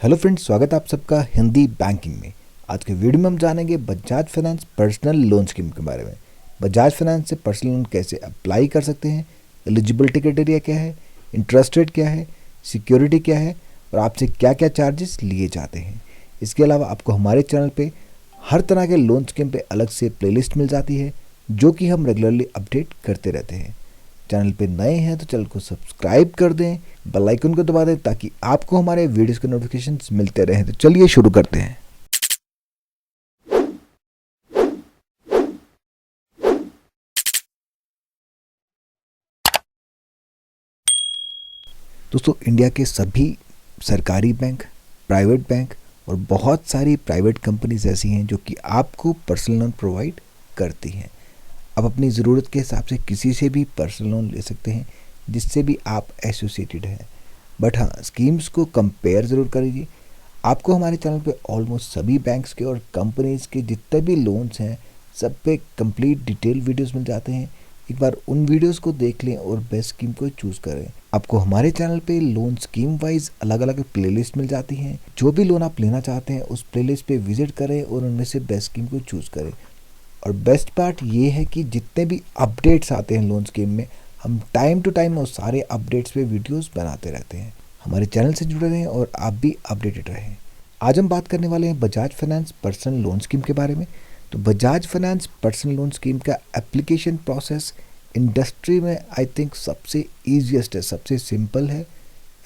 Hello friends, स्वागत है आप सबका हिंदी बैंकिंग में। आज के वीडियो में हम जानेंगे Bajaj finance personal loan scheme के बारे में। बजाज फाइनेंस से पर्सनल लोन कैसे अप्लाई कर सकते हैं, एलिजिबिलिटी क्राइटेरिया क्या है, इंटरेस्ट रेट क्या है, सिक्योरिटी क्या है और आपसे क्या क्या चार्जेस लिए जाते हैं। इसके अलावा आपको हमारे चैनल पे हर तरह के लोन स्कीम पे अलग से प्लेलिस्ट मिल जाती है, जो कि हम रेगुलरली अपडेट करते रहते हैं। चैनल पे नए हैं तो चैनल को सब्सक्राइब कर दें, बेल आइकन को दबा दें ताकि आपको हमारे वीडियोस के नोटिफिकेशंस मिलते रहें। तो चलिए शुरू करते हैं। दोस्तों, इंडिया के सभी सरकारी बैंक, प्राइवेट बैंक और बहुत सारी प्राइवेट कंपनीज ऐसी हैं जो कि आपको पर्सनल लोन प्रोवाइड करती हैं। आप अपनी ज़रूरत के हिसाब से किसी से भी पर्सनल लोन ले सकते हैं जिससे भी आप एसोसिएटेड हैं। बट हाँ, स्कीम्स को कंपेयर ज़रूर करिए। आपको हमारे चैनल पे ऑलमोस्ट सभी बैंक्स के और कंपनीज़ के जितने भी लोन्स हैं सब पे कंप्लीट डिटेल वीडियोस मिल जाते हैं। एक बार उन वीडियोस को देख लें और बेस्ट स्कीम को चूज़ करें। आपको हमारे चैनल पे लोन स्कीम वाइज अलग अलग प्लेलिस्ट मिल जाती हैं। जो भी लोन आप लेना चाहते हैं उस प्लेलिस्ट पे विजिट करें और उनमें से बेस्ट स्कीम को चूज़ करें। और बेस्ट पार्ट ये है कि जितने भी अपडेट्स आते हैं लोन स्कीम में, हम टाइम टू टाइम उस सारे अपडेट्स पे वीडियोस बनाते रहते हैं। हमारे चैनल से जुड़े रहें और आप भी अपडेटेड रहें। आज हम बात करने वाले हैं Bajaj finance personal loan scheme के बारे में। तो Bajaj finance personal loan scheme का एप्लीकेशन प्रोसेस इंडस्ट्री में आई थिंक सबसे ईजीएस्ट है, सबसे सिंपल है।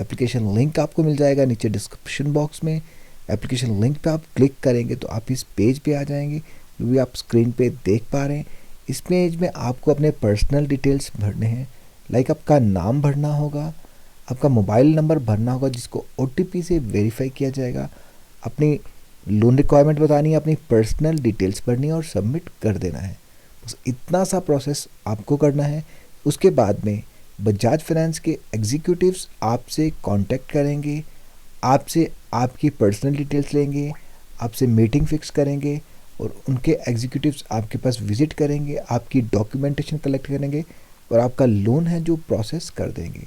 एप्लीकेशन लिंक आपको मिल जाएगा नीचे डिस्क्रिप्शन बॉक्स में। एप्लीकेशन लिंक पे आप क्लिक करेंगे तो आप इस पेज पे आ जाएंगे जो भी आप स्क्रीन पे देख पा रहे हैं। इस पेज में आपको अपने पर्सनल डिटेल्स भरने हैं। लाइक आपका नाम भरना होगा, आपका मोबाइल नंबर भरना होगा जिसको OTP से वेरीफाई किया जाएगा, अपनी लोन रिक्वायरमेंट बतानी है, अपनी पर्सनल डिटेल्स भरनी है और सबमिट कर देना है। बस इतना सा प्रोसेस आपको करना है। उसके बाद में बजाज फाइनेंस के एग्जीक्यूटिव्स आपसे कांटेक्ट करेंगे, आपसे आपकी पर्सनल डिटेल्स लेंगे, आपसे मीटिंग फिक्स करेंगे और उनके एग्जीक्यूटिव्स आपके पास विजिट करेंगे, आपकी डॉक्यूमेंटेशन कलेक्ट करेंगे और आपका लोन है जो प्रोसेस कर देंगे।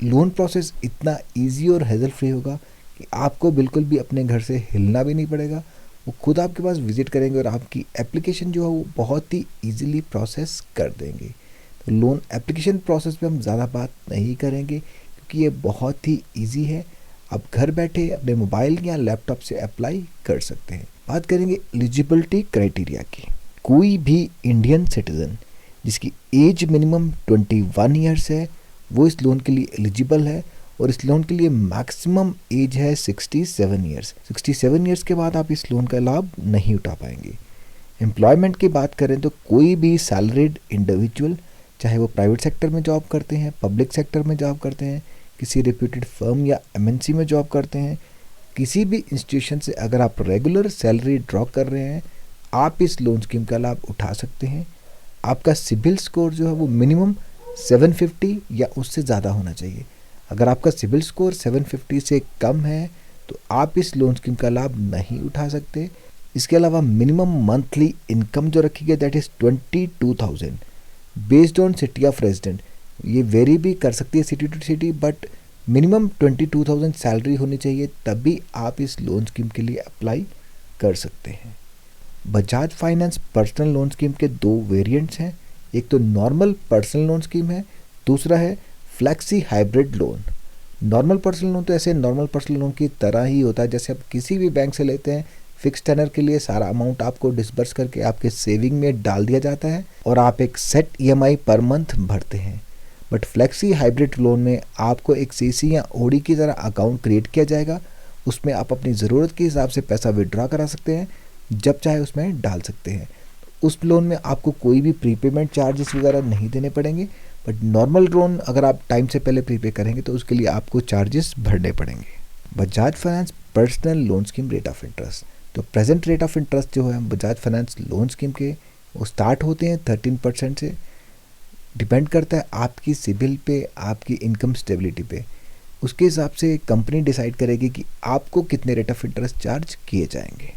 लोन प्रोसेस इतना इजी और हेजल फ्री होगा कि आपको बिल्कुल भी अपने घर से हिलना भी नहीं पड़ेगा। वो खुद आपके पास विजिट करेंगे और आपकी एप्लीकेशन जो है वो बहुत ही इजीली प्रोसेस कर देंगे। तो लोन एप्लीकेशन प्रोसेस पे हम ज़्यादा बात नहीं करेंगे क्योंकि ये बहुत ही इजी है। आप घर बैठे अपने मोबाइल या लैपटॉप से अप्लाई कर सकते हैं। बात करेंगे एलिजिबिलिटी क्राइटेरिया की। कोई भी इंडियन सिटीज़न जिसकी एज मिनिमम 21 ईयर्स है वो इस लोन के लिए एलिजिबल है और इस लोन के लिए मैक्सिमम एज है 67 ईयर्स। 67 ईयर्स के बाद आप इस लोन का लाभ नहीं उठा पाएंगे। एम्प्लॉयमेंट की बात करें तो कोई भी सैलरीड इंडिविजुअल, चाहे वो प्राइवेट सेक्टर में जॉब करते हैं, पब्लिक सेक्टर में जॉब करते हैं, किसी रेप्यूटेड फर्म या MNC में जॉब करते हैं, किसी भी इंस्टीट्यूशन से अगर आप रेगुलर सैलरी ड्रॉ कर रहे हैं, आप इस लोन स्कीम का लाभ उठा सकते हैं। आपका सिबिल स्कोर जो है वो मिनिमम 750 या उससे ज़्यादा होना चाहिए। अगर आपका सिबिल स्कोर 750 से कम है तो आप इस लोन स्कीम का लाभ नहीं उठा सकते। इसके अलावा मिनिमम मंथली इनकम जो रखी गई that is 22,000 based on city of resident. ये वेरी भी कर सकती है city to city, but minimum 22,000 salary होनी चाहिए, तभी आप इस लोन स्कीम के लिए अप्लाई कर सकते हैं। Bajaj finance personal loan scheme के दो वेरिएंट्स हैं। एक तो नॉर्मल पर्सनल लोन स्कीम है, दूसरा है flexi hybrid loan. Normal personal loan तो ऐसे नॉर्मल पर्सनल लोन की तरह ही होता है जैसे आप किसी भी बैंक से लेते हैं। फिक्स टेनर के लिए सारा अमाउंट आपको डिसबर्स करके आपके सेविंग में डाल दिया जाता है और आप एक सेट EMI पर मंथ भरते हैं। बट फ्लेक्सी हाइब्रिड लोन में आपको एक CC या OD की तरह अकाउंट क्रिएट किया जाएगा। उसमें आप अपनी ज़रूरत के हिसाब से पैसा विड्रॉ करा सकते हैं, जब चाहे उसमें डाल सकते हैं। उस लोन में आपको कोई भी प्रीपेमेंट चार्जेस वगैरह नहीं देने पड़ेंगे। बट नॉर्मल लोन अगर आप टाइम से पहले प्रीपे करेंगे तो उसके लिए आपको चार्जेस भरने पड़ेंगे। Bajaj finance personal loan scheme rate of interest, तो प्रेजेंट रेट ऑफ इंटरेस्ट जो है बजाज फाइनेंस लोन स्कीम के वो स्टार्ट होते हैं 13% से। डिपेंड करता है आपकी सिबिल पे, आपकी इनकम स्टेबिलिटी पे। उसके हिसाब से कंपनी डिसाइड करेगी कि आपको कितने रेट ऑफ इंटरेस्ट चार्ज किए जाएंगे।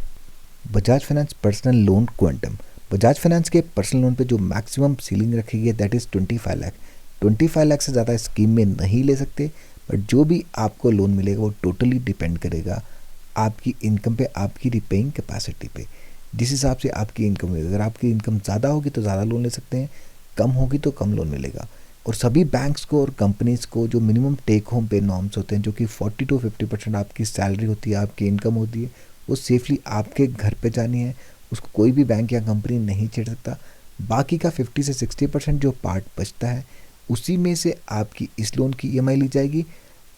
Bajaj finance personal loan quantum, Bajaj finance के पर्सनल लोन पे जो मैक्सिमम सीलिंग रखी गई है दैट इज़ 25 लाख। 25 लाख से ज़्यादा स्कीम में नहीं ले सकते। बट जो भी आपको लोन मिलेगा वो टोटली डिपेंड करेगा आपकी इनकम पे, आपकी रिपेइंग कैपेसिटी पे। जिस हिसाब से आपकी इनकम होगी, अगर आपकी इनकम ज़्यादा होगी तो ज़्यादा लोन ले सकते हैं, कम होगी तो कम लोन मिलेगा। और सभी बैंक्स को और कंपनीज़ को जो मिनिमम टेक होम पे नॉर्म्स होते हैं, जो कि 40 to 50% आपकी सैलरी होती है, आपकी इनकम होती है, वो सेफली आपके घर पे जानी है, उसको कोई भी बैंक या कंपनी नहीं छेड़ सकता। बाकी का 50 से 60% जो पार्ट बचता है, उसी में से आपकी इस लोन की ईएमआई ली जाएगी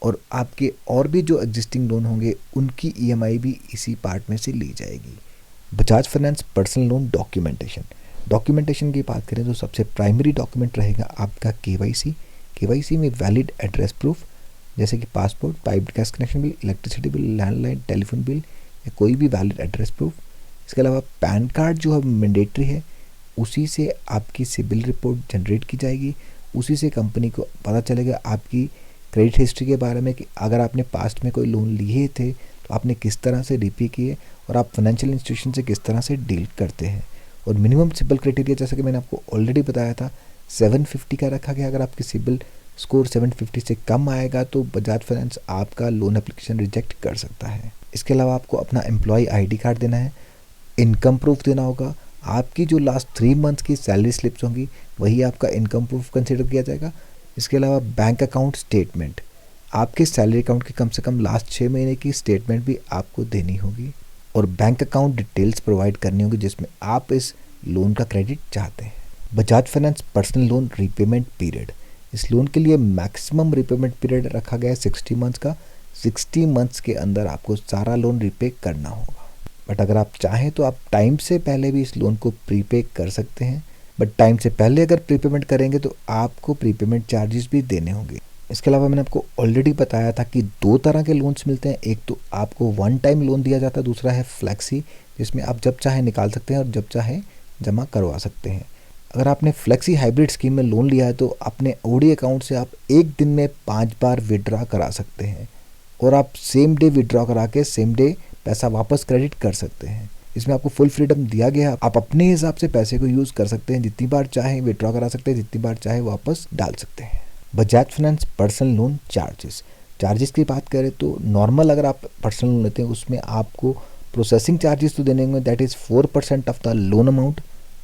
और आपके और भी जो एग्जिस्टिंग लोन होंगे उनकी ईएमआई भी इसी पार्ट में से ली जाएगी। Bajaj finance personal loan documentation की बात करें तो सबसे प्राइमरी डॉक्यूमेंट रहेगा आपका केवाईसी में वैलिड एड्रेस प्रूफ जैसे कि passport, piped gas connection bill, electricity bill, landline, telephone bill या कोई भी वैलिड एड्रेस प्रूफ। इसके अलावा पैन कार्ड जो है मैंडेटरी है, उसी से आपकी सिबिल रिपोर्ट जनरेट की जाएगी, उसी से कंपनी को पता चलेगा आपकी क्रेडिट हिस्ट्री के बारे में कि अगर आपने पास्ट में कोई लोन लिए थे तो आपने किस तरह से रिपे किए और आप फाइनेंशियल इंस्टीट्यूशन से किस तरह से डील करते हैं। और मिनिमम सिबिल क्राइटेरिया जैसा कि मैंने आपको ऑलरेडी बताया था 750 का रखा गया। अगर आपकी सिबिल स्कोर 750 से कम आएगा तो बजाज फाइनेंस आपका लोन एप्लीकेशन रिजेक्ट कर सकता है। इसके अलावा आपको अपना एम्प्लॉय आईडी कार्ड देना है, इनकम प्रूफ देना होगा, आपकी जो लास्ट 3 मंथ्स की सैलरी स्लिप्स होंगी वही आपका इनकम प्रूफ कंसिडर किया जाएगा। इसके अलावा बैंक अकाउंट स्टेटमेंट, आपके सैलरी अकाउंट की कम से कम लास्ट 6 महीने की स्टेटमेंट भी आपको देनी होगी और बैंक अकाउंट डिटेल्स प्रोवाइड करनी होगी जिसमें आप इस लोन का क्रेडिट चाहते हैं। Bajaj finance personal loan repayment period, इस लोन के लिए मैक्सिमम रीपेमेंट पीरियड रखा गया है 60 मंथ्स का। 60 मंथ्स के अंदर आपको सारा लोन रीपे करना होगा। बट अगर आप चाहें तो आप टाइम से पहले भी इस लोन को प्रीपे कर सकते हैं, बट टाइम से पहले अगर प्रीपेमेंट करेंगे तो आपको प्रीपेमेंट चार्जेस भी देने होंगे। इसके अलावा मैंने आपको ऑलरेडी बताया था कि 2 तरह के लोन्स मिलते हैं, एक तो आपको वन टाइम लोन दिया जाता है, दूसरा है फ्लेक्सी जिसमें आप जब चाहे निकाल सकते हैं और जब चाहे जमा करवा सकते हैं। अगर आपने फ्लेक्सी हाइब्रिड स्कीम में लोन लिया है तो अपने ओडी अकाउंट से आप एक दिन में 5 बार विड्रॉ करा सकते हैं और आप सेम डे विड्रॉ करा के सेम डे पैसा वापस क्रेडिट कर सकते हैं। इसमें आपको फुल फ्रीडम दिया गया है, आप अपने हिसाब से पैसे को यूज़ कर सकते हैं, जितनी बार चाहे विड्रॉ करा सकते हैं, जितनी बार चाहे वापस डाल सकते हैं। Bajaj finance personal loan charges की बात करें तो नॉर्मल अगर आप पर्सनल लोन लेते हैं उसमें आपको प्रोसेसिंग चार्जेस तो देने होंगे, that is 4% of the loan amount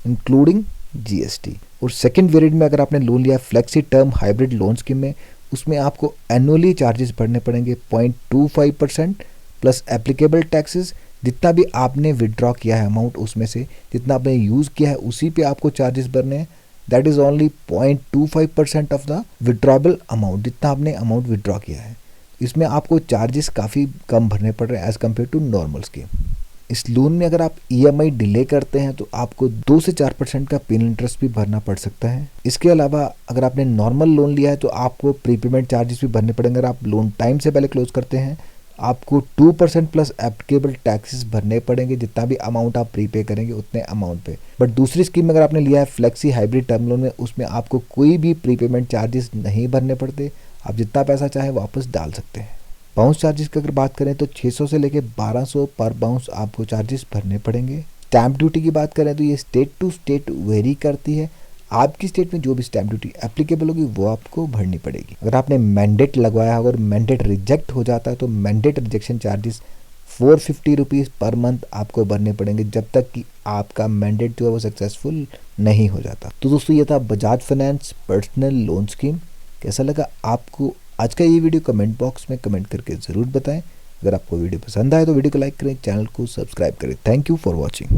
including GST. और सेकेंड वेरिएंट में अगर आपने लोन लिया flexi term hybrid loan scheme में, उसमें आपको एनुअली चार्जेस भरने पड़ेंगे 0.25% प्लस एप्लीकेबल टैक्सेस। जितना भी आपने विड्रॉ किया है अमाउंट उसमें से जितना आपने यूज़ किया है उसी पे आपको चार्जेस भरने हैं, that is only 0.25% of the withdrawable amount, जितना आपने अमाउंट विड्रॉ किया है। इसमें आपको चार्जेस काफ़ी कम भरने पड़ रहे हैं as compared to normal scheme. इस लोन में अगर आप ईएमआई डिले करते हैं तो आपको 2 से 4% का पेनल इंटरेस्ट भी भरना पड़ सकता है। इसके अलावा अगर आपने नॉर्मल लोन लिया है तो आपको प्रीपेमेंट चार्जेस भी भरने पड़ेंगे। अगर आप लोन टाइम से पहले क्लोज करते हैं आपको 2% प्लस एप्लीकेबल टैक्सेस भरने पड़ेंगे, जितना भी अमाउंट आप प्रीपे करेंगे उतने अमाउंट पे। बट दूसरी स्कीम में अगर आपने लिया है फ्लेक्सी हाइब्रिड टर्म लोन में, उसमें आपको कोई भी प्रीपेमेंट चार्जेस नहीं भरने पड़ते, आप जितना पैसा चाहे वापस डाल सकते हैं। बाउंस चार्जेस की अगर बात करें तो 600 से लेकर 1200 पर बाउंस आपको चार्जेस भरने पड़ेंगे। स्टैंप ड्यूटी की बात करें तो ये स्टेट टू स्टेट वेरी करती है, आपकी स्टेट में जो भी स्टैंप ड्यूटी एप्लीकेबल होगी वो आपको भरनी पड़ेगी। अगर आपने मैंडेट लगवाया, अगर मैंडेट रिजेक्ट हो जाता है तो mandate rejection charges 450 rupees per month आपको भरने पड़ेंगे जब तक कि आपका मैंडेट जो है वो सक्सेसफुल नहीं हो जाता। तो दोस्तों ये था Bajaj finance personal loan scheme. कैसा लगा आपको आज का ये वीडियो? कमेंट बॉक्स में कमेंट करके ज़रूर बताएं। अगर आपको वीडियो पसंद आए तो वीडियो को लाइक करें, चैनल को सब्सक्राइब करें। Thank you for watching.